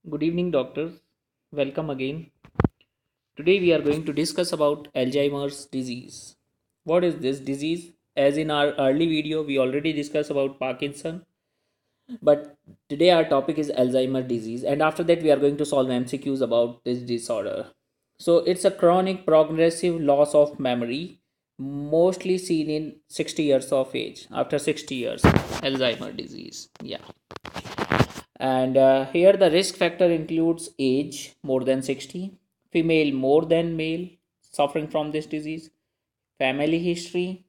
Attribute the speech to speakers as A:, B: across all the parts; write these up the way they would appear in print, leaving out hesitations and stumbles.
A: Good evening, doctors. Welcome again. Today we are going to discuss about Alzheimer's disease. What is this disease? As in our early video, we already discussed about Parkinson, but today our topic is Alzheimer's disease, and after that we are going to solve MCQs about this disorder. So it's a chronic progressive loss of memory, mostly seen in 60 years of age. After 60 years, Alzheimer's disease. Yeah. And here the risk factor includes age more than 60, female more than male suffering from this disease, family history,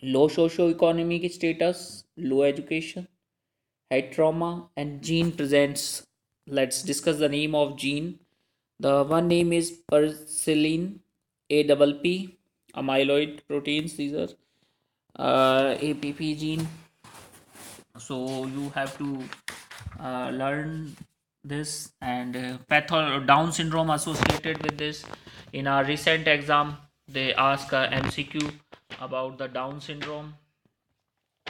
A: low socio-economic status, low education, head trauma, and gene presents. Let's discuss the name of gene. The one name is persilin APP, amyloid proteins. These are APP gene. So you have to learn this, and Down syndrome associated with this. In our recent exam they ask a MCQ about the Down syndrome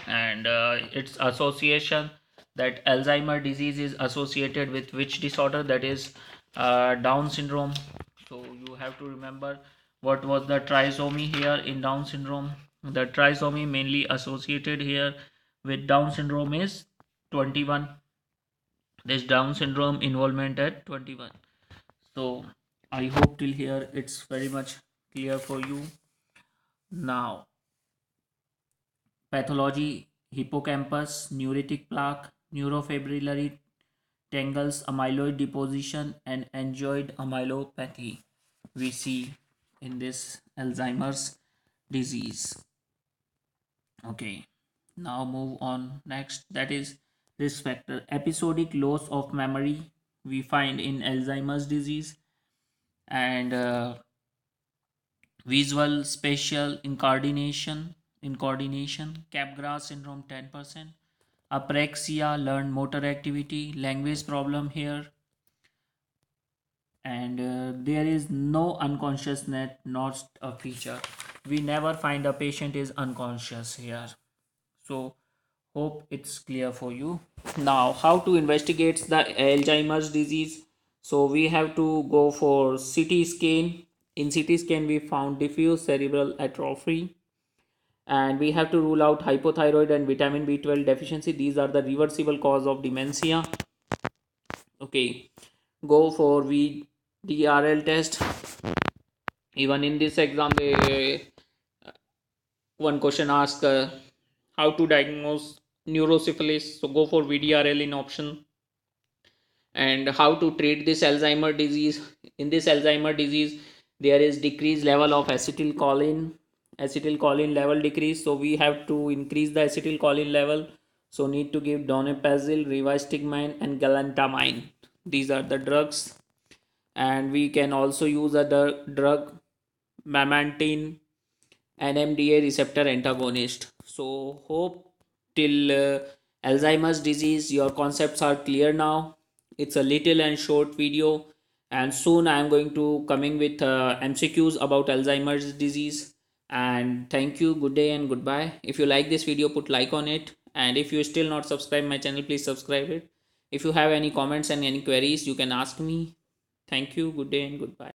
A: and its association, that Alzheimer disease is associated with which disorder, that is Down syndrome. So you have to remember what was the trisomy here in Down syndrome. The trisomy mainly associated here with Down syndrome is 21. There's Down syndrome involvement at 21. So I hope till here it's very much clear for you. Now, pathology: hippocampus, neuritic plaque, neurofibrillary tangles, amyloid deposition, and angioid amylopathy we see in this Alzheimer's disease. Okay, now move on next, that is risk factor. Episodic loss of memory we find in Alzheimer's disease, and visual spatial incoordination, Capgras syndrome 10%, apraxia, learned motor activity, language problem here, and there is no unconsciousness, not a feature. We never find a patient is unconscious here. So hope it's clear for you. Now, how to investigate the Alzheimer's disease? So we have to go for CT scan. In CT scan we found diffuse cerebral atrophy, and we have to rule out hypothyroid and vitamin B12 deficiency. These are the reversible cause of dementia. Okay, go for VDRL test. Even in this exam they one question asks how to diagnose neurosyphilis, so go for VDRL in option. And how to treat this Alzheimer disease? In this Alzheimer disease there is decreased level of acetylcholine level decrease, so we have to increase the acetylcholine level, so need to give donepezil, rivastigmine, and galantamine. These are the drugs. And we can also use a drug memantine, NMDA receptor antagonist. So hope till Alzheimer's disease your concepts are clear now. It's a little and short video, and soon I am going to coming with MCQs about Alzheimer's disease. And thank you, good day and goodbye. If you like this video, put like on it, and if you still not subscribe my channel, please subscribe it. If you have any comments and any queries, you can ask me. Thank you, good day and goodbye.